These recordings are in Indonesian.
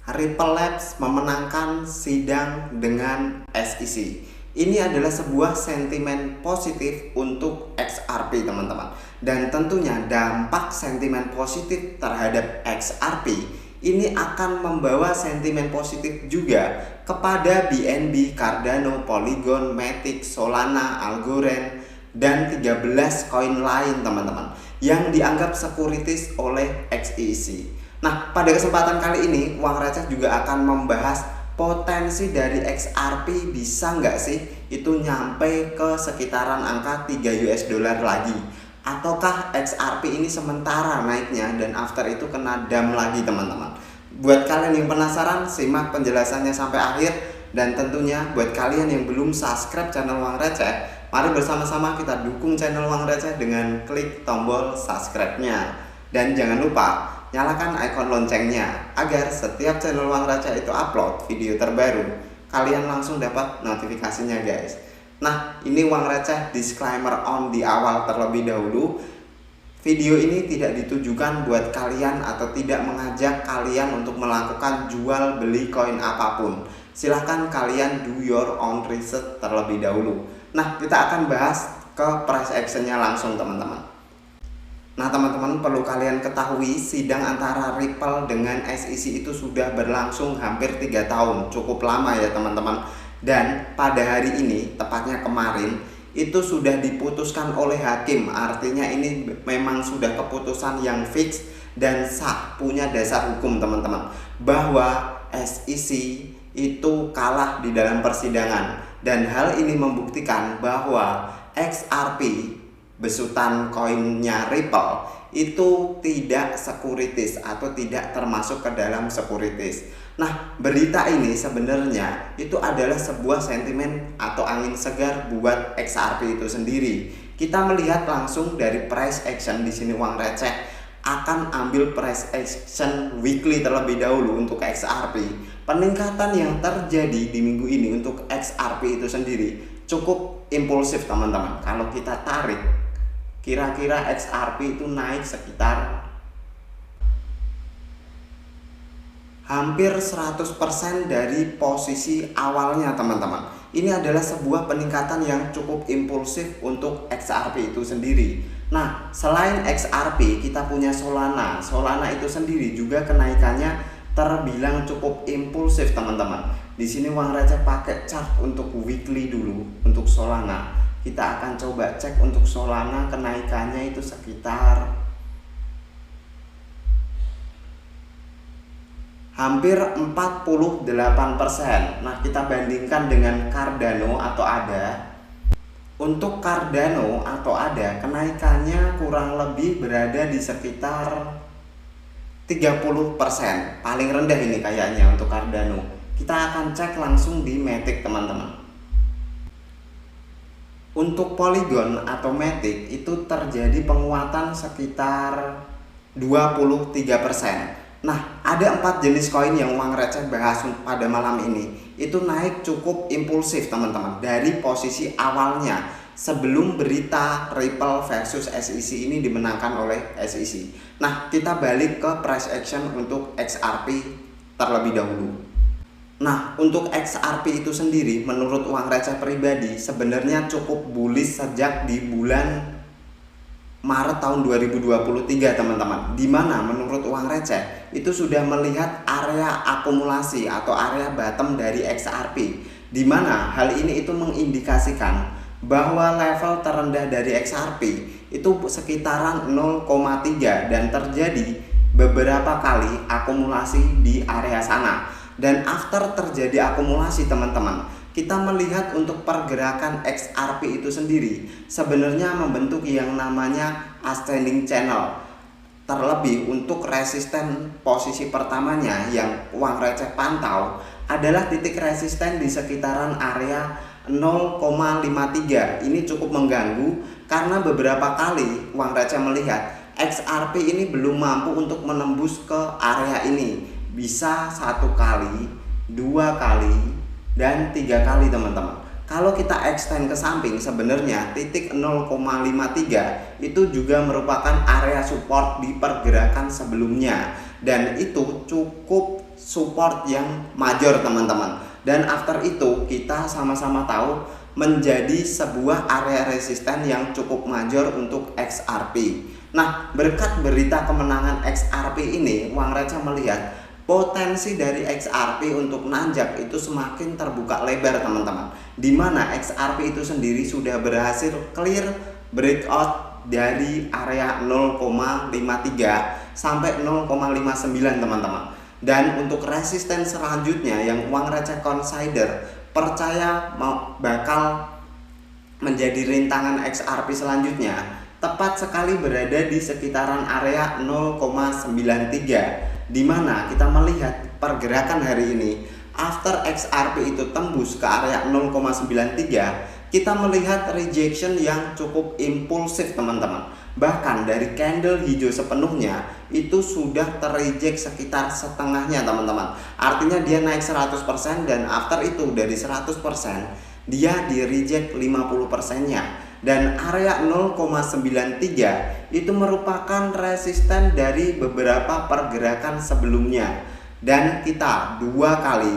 Ripple Labs memenangkan sidang dengan SEC. Ini adalah sebuah sentimen positif untuk XRP, teman-teman. Dan tentunya dampak sentimen positif terhadap XRP ini akan membawa sentimen positif juga kepada BNB, Cardano, Polygon, Matic, Solana, Algorand, dan 13 koin lain, teman-teman, yang dianggap sekuritis oleh SEC. Nah, pada kesempatan kali ini Uang Receh juga akan membahas potensi dari XRP bisa nggak sih itu nyampe ke sekitaran angka 3 US dollar lagi, ataukah XRP ini sementara naiknya dan after itu kena dam lagi, teman-teman. Buat kalian yang penasaran, simak penjelasannya sampai akhir. Dan tentunya buat kalian yang belum subscribe channel Uang Receh, mari bersama-sama kita dukung channel Uang Receh dengan klik tombol subscribe-nya. Dan jangan lupa nyalakan icon loncengnya agar setiap channel Uang Receh itu upload video terbaru, kalian langsung dapat notifikasinya, guys. Nah, ini Uang Receh disclaimer on di awal terlebih dahulu. Video ini tidak ditujukan buat kalian atau tidak mengajak kalian untuk melakukan jual beli koin apapun. Silahkan kalian do your own research terlebih dahulu. Nah, kita akan bahas ke price actionnya langsung, teman-teman. Nah, teman-teman, perlu kalian ketahui sidang antara Ripple dengan SEC itu sudah berlangsung hampir 3 tahun. Cukup lama ya, teman-teman. Dan pada hari ini, tepatnya kemarin, itu sudah diputuskan oleh hakim. Artinya ini memang sudah keputusan yang fix dan sah, punya dasar hukum, teman-teman, bahwa SEC itu kalah di dalam persidangan. Dan hal ini membuktikan bahwa XRP, besutan koinnya Ripple, itu tidak sekuritis atau tidak termasuk ke dalam sekuritis. Nah, berita ini sebenarnya itu adalah sebuah sentimen atau angin segar buat XRP itu sendiri. Kita melihat langsung dari price action di sini Uang Receh akan ambil price action weekly terlebih dahulu untuk XRP. Peningkatan yang terjadi di minggu ini untuk XRP itu sendiri cukup impulsif, teman-teman. Kalau kita tarik, kira-kira XRP itu naik sekitar hampir 100% dari posisi awalnya, teman-teman. Ini adalah sebuah peningkatan yang cukup impulsif untuk XRP itu sendiri. Nah, selain XRP, kita punya Solana. Solana itu sendiri juga kenaikannya terbilang cukup impulsif, teman-teman. Di sini Uang Receh pakai chart untuk weekly dulu untuk Solana. Kita akan coba cek untuk Solana, kenaikannya itu sekitar hampir 48%. Nah, kita bandingkan dengan Cardano atau ADA. Untuk Cardano atau ADA, kenaikannya kurang lebih berada di sekitar 30%. Paling rendah ini kayaknya untuk Cardano. Kita akan cek langsung di Matic, teman-teman. Untuk Polygon atau Matic itu terjadi penguatan sekitar 23%. Nah, ada 4 jenis koin yang Uang Receh bahas pada malam ini. Itu naik cukup impulsif, teman-teman, dari posisi awalnya sebelum berita Ripple versus SEC ini dimenangkan oleh SEC. Nah, kita balik ke price action untuk XRP terlebih dahulu. Nah, untuk XRP itu sendiri menurut Uang Receh pribadi sebenarnya cukup bullish sejak di bulan Maret tahun 2023, teman-teman. Dimana menurut Uang Receh itu sudah melihat area akumulasi atau area bottom dari XRP. Dimana hal ini itu mengindikasikan bahwa level terendah dari XRP itu sekitaran 0,3 dan terjadi beberapa kali akumulasi di area sana. Dan after terjadi akumulasi, teman-teman, kita melihat untuk pergerakan XRP itu sendiri sebenarnya membentuk yang namanya ascending channel. Terlebih untuk resisten posisi pertamanya yang Uang Receh pantau adalah titik resisten di sekitaran area 0,53. Ini cukup mengganggu karena beberapa kali Uang Receh melihat XRP ini belum mampu untuk menembus ke area ini. Bisa 1 kali, 2 kali, dan 3 kali, teman-teman. Kalau kita extend ke samping, sebenarnya titik 0,53 itu juga merupakan area support di pergerakan sebelumnya, dan itu cukup support yang major teman-teman. Dan after itu kita sama-sama tahu menjadi sebuah area resisten yang cukup major untuk XRP. Nah, berkat berita kemenangan XRP ini, Uang Receh melihat potensi dari XRP untuk nanjak itu semakin terbuka lebar teman-teman, dimana XRP itu sendiri sudah berhasil clear breakout dari area 0,53 sampai 0,59 teman-teman. Dan untuk resisten selanjutnya yang Uang Receh consider percaya bakal menjadi rintangan XRP selanjutnya, tepat sekali berada di sekitaran area 0,93, di mana kita melihat pergerakan hari ini after XRP itu tembus ke area 0,93, kita melihat rejection yang cukup impulsif teman-teman. Bahkan dari candle hijau sepenuhnya itu sudah terreject sekitar setengahnya teman-teman. Artinya dia naik 100% dan after itu dari 100% dia di reject 50% nya. Dan area 0,93 itu merupakan resisten dari beberapa pergerakan sebelumnya. Dan kita 3 kali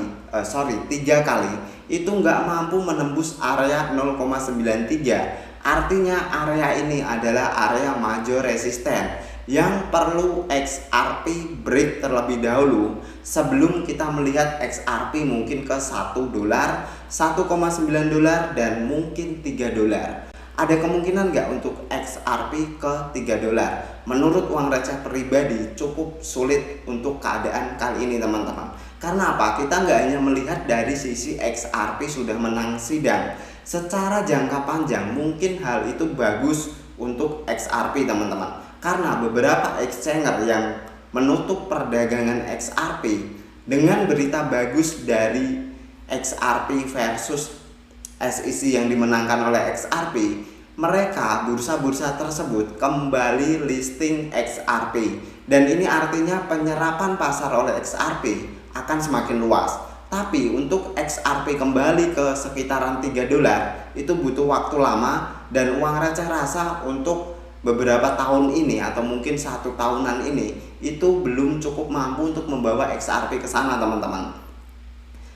itu nggak mampu menembus area 0,93. Artinya area ini adalah area major resisten yang perlu XRP break terlebih dahulu sebelum kita melihat XRP mungkin ke $1, $1,9 dan mungkin $3. Ada kemungkinan nggak untuk XRP ke $3? Menurut Uang Receh pribadi cukup sulit untuk keadaan kali ini teman-teman. Karena apa? Kita nggak hanya melihat dari sisi XRP sudah menang sidang. Secara jangka panjang mungkin hal itu bagus untuk XRP teman-teman. Karena beberapa exchanger yang menutup perdagangan XRP dengan berita bagus dari XRP versus SEC yang dimenangkan oleh XRP, mereka bursa-bursa tersebut kembali listing XRP, dan ini artinya penyerapan pasar oleh XRP akan semakin luas. Tapi untuk XRP kembali ke sekitaran $3 itu butuh waktu lama, dan Uang Receh rasa untuk beberapa tahun ini atau mungkin 1 tahunan ini itu belum cukup mampu untuk membawa XRP ke sana teman-teman.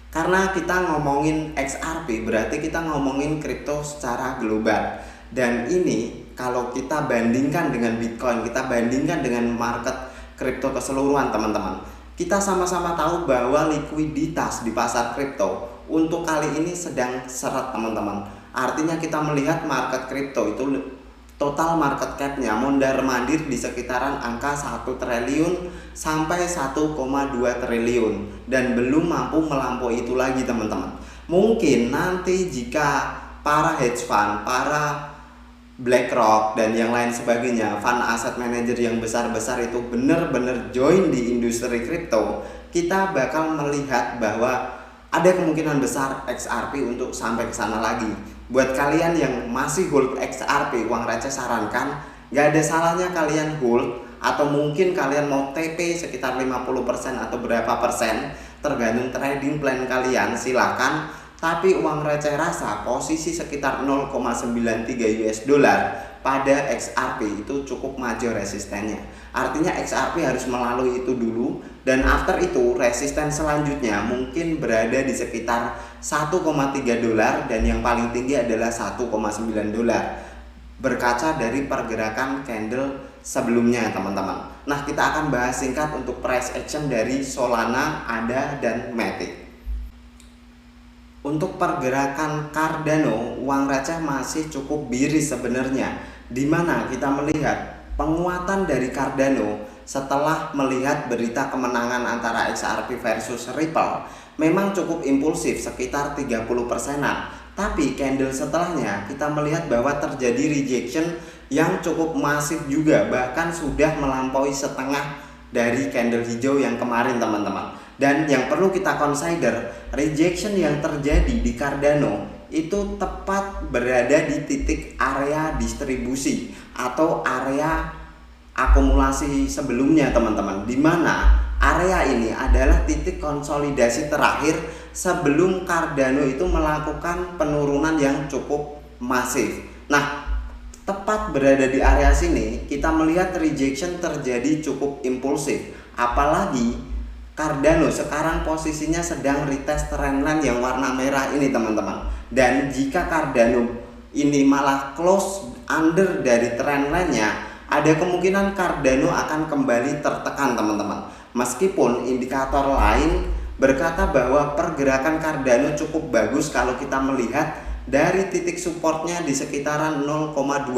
Karena kita ngomongin XRP berarti kita ngomongin kripto secara global. Dan ini kalau kita bandingkan dengan Bitcoin, kita bandingkan dengan market kripto keseluruhan teman-teman, kita sama-sama tahu bahwa likuiditas di pasar kripto untuk kali ini sedang seret teman-teman. Artinya kita melihat market kripto itu total market capnya mondar-mandir di sekitaran angka 1 triliun sampai 1,2 triliun dan belum mampu melampaui itu lagi teman-teman. Mungkin nanti jika para hedge fund, para BlackRock dan yang lain sebagainya, fund asset manager yang besar-besar itu benar-benar join di industri kripto, kita bakal melihat bahwa ada kemungkinan besar XRP untuk sampai ke sana lagi. Buat kalian yang masih hold XRP, Uang Receh sarankan gak ada salahnya kalian hold, atau mungkin kalian mau TP sekitar 50% atau berapa persen tergantung trading plan kalian, silakan. Tapi Uang Receh rasa posisi sekitar 0,93 $, pada XRP itu cukup major resistennya. Artinya XRP harus melalui itu dulu, dan after itu resisten selanjutnya mungkin berada di sekitar $1,3 dan yang paling tinggi adalah $1,9 berkaca dari pergerakan candle sebelumnya teman-teman. Nah, kita akan bahas singkat untuk price action dari Solana, ADA, dan Matic. Untuk pergerakan Cardano, Uang Receh masih cukup miris sebenarnya, dimana kita melihat penguatan dari Cardano setelah melihat berita kemenangan antara XRP versus Ripple memang cukup impulsif sekitar 30%-an. Tapi candle setelahnya kita melihat bahwa terjadi rejection yang cukup masif juga, bahkan sudah melampaui setengah dari candle hijau yang kemarin teman-teman. Dan yang perlu kita consider, rejection yang terjadi di Cardano itu tepat berada di titik area distribusi atau area akumulasi sebelumnya teman-teman, di mana area ini adalah titik konsolidasi terakhir sebelum Cardano itu melakukan penurunan yang cukup masif. Nah, tepat berada di area sini kita melihat rejection terjadi cukup impulsif, apalagi Cardano sekarang posisinya sedang retest trendline yang warna merah ini teman-teman. Dan jika Cardano ini malah close under dari trendline-nya, ada kemungkinan Cardano akan kembali tertekan teman-teman. Meskipun indikator lain berkata bahwa pergerakan Cardano cukup bagus kalau kita melihat dari titik supportnya di sekitaran 0,25.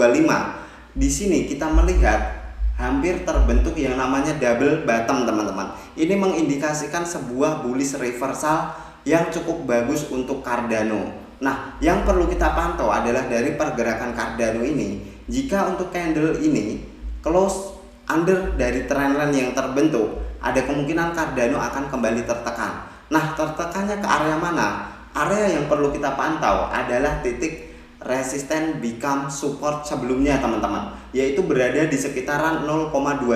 Di sini kita melihat hampir terbentuk yang namanya double bottom teman-teman. Ini mengindikasikan sebuah bullish reversal yang cukup bagus untuk Cardano. Nah, yang perlu kita pantau adalah dari pergerakan Cardano ini. Jika untuk candle ini close under dari trendline yang terbentuk, ada kemungkinan Cardano akan kembali tertekan. Nah, tertekannya ke area mana? Area yang perlu kita pantau adalah titik resisten become support sebelumnya teman-teman, yaitu berada di sekitaran 0,29,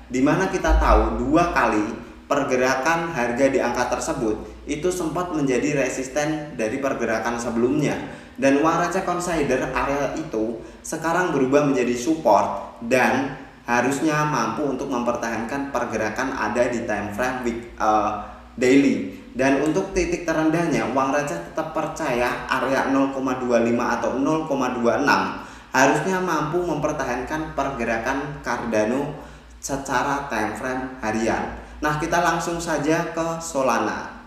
dimana kita tahu dua kali pergerakan harga di angka tersebut itu sempat menjadi resisten dari pergerakan sebelumnya, dan uang receh consider area itu sekarang berubah menjadi support dan harusnya mampu untuk mempertahankan pergerakan ada di time frame daily. Dan untuk titik terendahnya, uang receh tetap percaya area 0,25 atau 0,26 harusnya mampu mempertahankan pergerakan Cardano secara time frame harian. Nah, kita langsung saja ke Solana.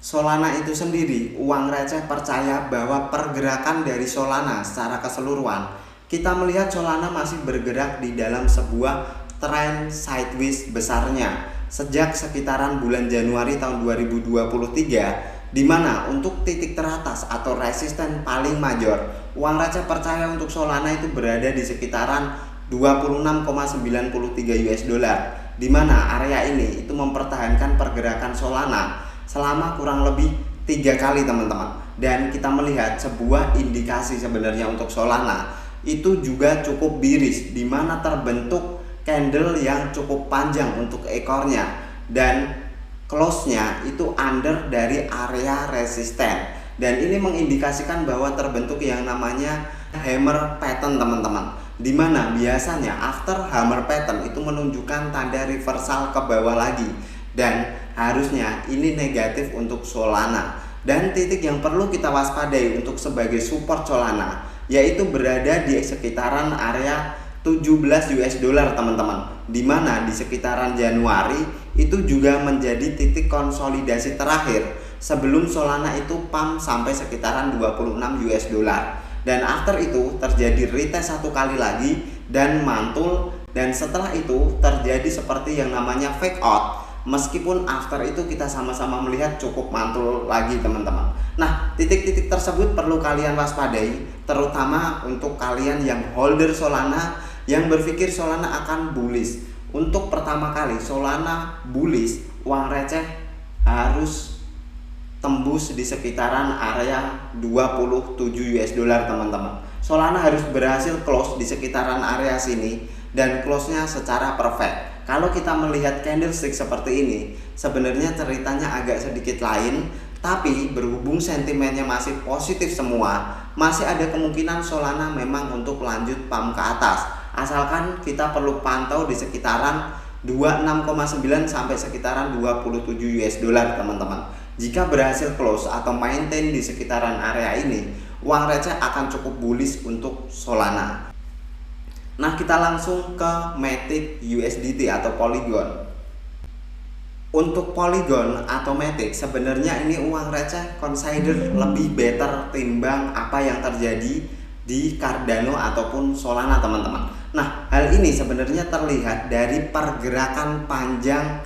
Solana itu sendiri, uang receh percaya bahwa pergerakan dari Solana secara keseluruhan, kita melihat Solana masih bergerak di dalam sebuah trend sideways besarnya sejak sekitaran bulan Januari tahun 2023, di mana untuk titik teratas atau resisten paling major, uang receh percaya untuk Solana itu berada di sekitaran 26,93 US dollar, di mana area ini itu mempertahankan pergerakan Solana selama kurang lebih 3 kali teman-teman. Dan kita melihat sebuah indikasi sebenarnya untuk Solana itu juga cukup bearish, di mana terbentuk candle yang cukup panjang untuk ekornya dan close-nya itu under dari area resisten, dan ini mengindikasikan bahwa terbentuk yang namanya hammer pattern teman-teman, dimana biasanya after hammer pattern itu menunjukkan tanda reversal ke bawah lagi, dan harusnya ini negatif untuk Solana. Dan titik yang perlu kita waspadai untuk sebagai support Solana yaitu berada di sekitaran area 17 US dollar teman-teman, dimana di sekitaran Januari itu juga menjadi titik konsolidasi terakhir sebelum Solana itu pump sampai sekitaran 26 US dollar, dan after itu terjadi retest satu kali lagi dan mantul, dan setelah itu terjadi seperti yang namanya fake out, meskipun after itu kita sama-sama melihat cukup mantul lagi teman-teman. Nah, titik-titik tersebut perlu kalian waspadai, terutama untuk kalian yang holder Solana yang berpikir Solana akan bullish. Untuk pertama kali Solana bullish, uang receh harus tembus di sekitaran area 27 US dollar teman-teman. Solana harus berhasil close di sekitaran area sini dan close-nya secara perfect. Kalau kita melihat candlestick seperti ini, sebenarnya ceritanya agak sedikit lain, tapi berhubung sentimennya masih positif semua, masih ada kemungkinan Solana memang untuk lanjut pump ke atas. Asalkan kita perlu pantau di sekitaran 26,9 sampai sekitaran 27 US dollar teman-teman. Jika berhasil close atau maintain di sekitaran area ini, uang receh akan cukup bullish untuk Solana. Nah, kita langsung ke Matic USDT atau Polygon. Untuk Polygon atau Matic, sebenarnya ini uang receh consider lebih better timbang apa yang terjadi di Cardano ataupun Solana teman-teman. Nah, hal ini sebenarnya terlihat dari pergerakan panjang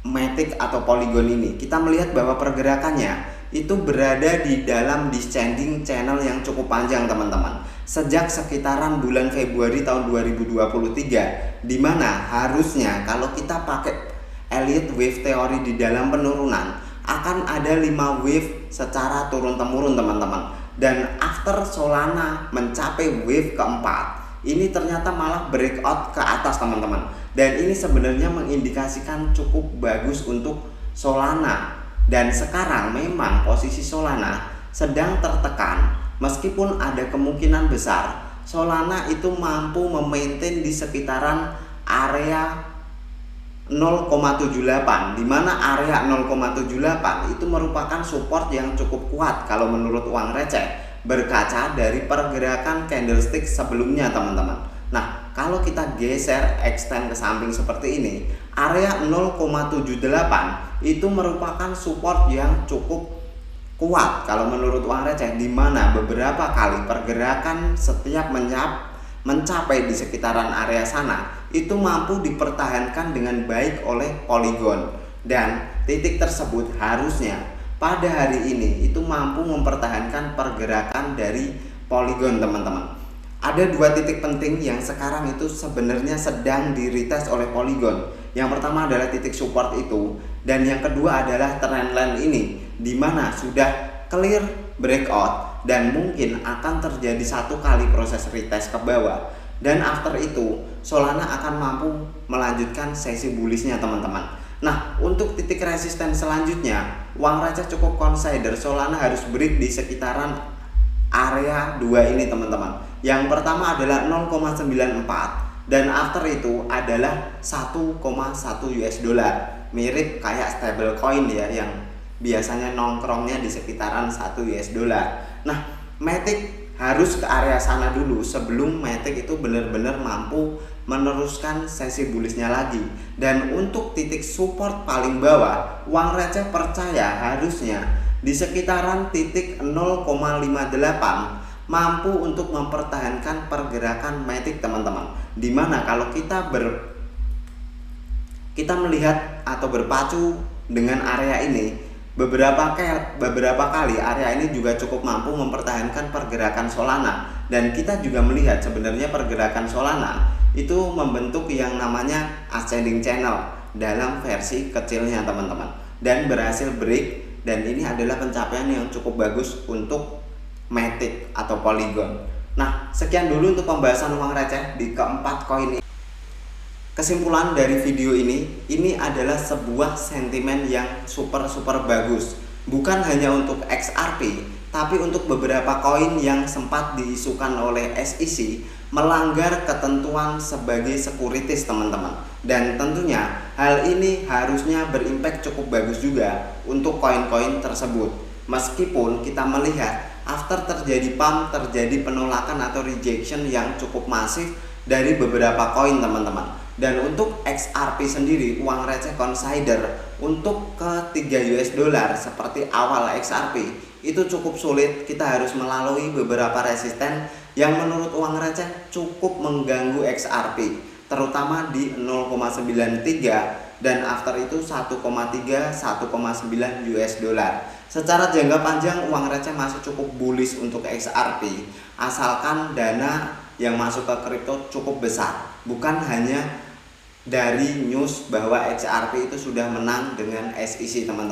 Matic atau Polygon ini. Kita melihat bahwa pergerakannya itu berada di dalam descending channel yang cukup panjang teman-teman, sejak sekitaran bulan Februari tahun 2023, dimana harusnya kalau kita pakai Elliott Wave Theory di dalam penurunan akan ada 5 wave secara turun-temurun teman-teman. Dan after Solana mencapai wave keempat, ini ternyata malah breakout ke atas teman-teman, dan ini sebenarnya mengindikasikan cukup bagus untuk Solana. Dan sekarang memang posisi Solana sedang tertekan, meskipun ada kemungkinan besar Solana itu mampu memaintain di sekitaran area 0,78, di mana area 0,78 itu merupakan support yang cukup kuat kalau menurut uang receh, berkaca dari pergerakan candlestick sebelumnya teman-teman. Nah, kalau kita geser extend ke samping seperti ini, area 0,78 itu merupakan support yang cukup kuat kalau menurut uang receh, di mana beberapa kali pergerakan setiap mencapai di sekitaran area sana itu mampu dipertahankan dengan baik oleh Polygon, dan titik tersebut harusnya pada hari ini itu mampu mempertahankan pergerakan dari Polygon teman-teman. Ada dua titik penting yang sekarang itu sebenarnya sedang di-retest oleh Polygon. Yang pertama adalah titik support itu, dan yang kedua adalah trendline ini, di mana sudah clear breakout dan mungkin akan terjadi satu kali proses retest ke bawah, dan after itu Solana akan mampu melanjutkan sesi bullishnya teman-teman. Nah, untuk titik resisten selanjutnya, uang receh cukup consider Solana harus break di sekitaran area 2 ini teman-teman. Yang pertama adalah 0,94, dan after itu adalah 1,1 US dollar. Mirip kayak stable coin ya, yang biasanya nongkrongnya di sekitaran 1 US dollar. Nah, Matic harus ke area sana dulu sebelum Matic itu benar-benar mampu meneruskan sesi bullishnya lagi. Dan untuk titik support paling bawah, uang receh percaya harusnya di sekitaran titik 0,58 mampu untuk mempertahankan pergerakan Matic teman-teman. Dimana kalau kita melihat atau berpacu dengan area ini, beberapa kali area ini juga cukup mampu mempertahankan pergerakan Solana, dan kita juga melihat sebenarnya pergerakan Solana itu membentuk yang namanya ascending channel dalam versi kecilnya teman-teman, dan berhasil break, dan ini adalah pencapaian yang cukup bagus untuk Matic atau Polygon. Nah, sekian dulu untuk pembahasan uang receh di keempat koin ini. Kesimpulan dari video ini adalah sebuah sentimen yang super bagus, bukan hanya untuk XRP, tapi untuk beberapa koin yang sempat diisukan oleh SEC melanggar ketentuan sebagai sekuritis teman-teman. Dan tentunya hal ini harusnya berimpact cukup bagus juga untuk koin-koin tersebut. Meskipun kita melihat after terjadi pump, terjadi penolakan atau rejection yang cukup masif dari beberapa koin teman-teman. Dan untuk XRP sendiri, uang receh consider untuk ke 3 US dollar seperti awal XRP itu cukup sulit. Kita harus melalui beberapa resisten yang menurut uang receh cukup mengganggu XRP, terutama di 0,93, dan after itu 1,3 1,9 US dollar. Secara jangka panjang uang receh masih cukup bullish untuk XRP, asalkan dana yang masuk ke kripto cukup besar, bukan hanya dari news bahwa XRP itu sudah menang dengan SEC teman-teman.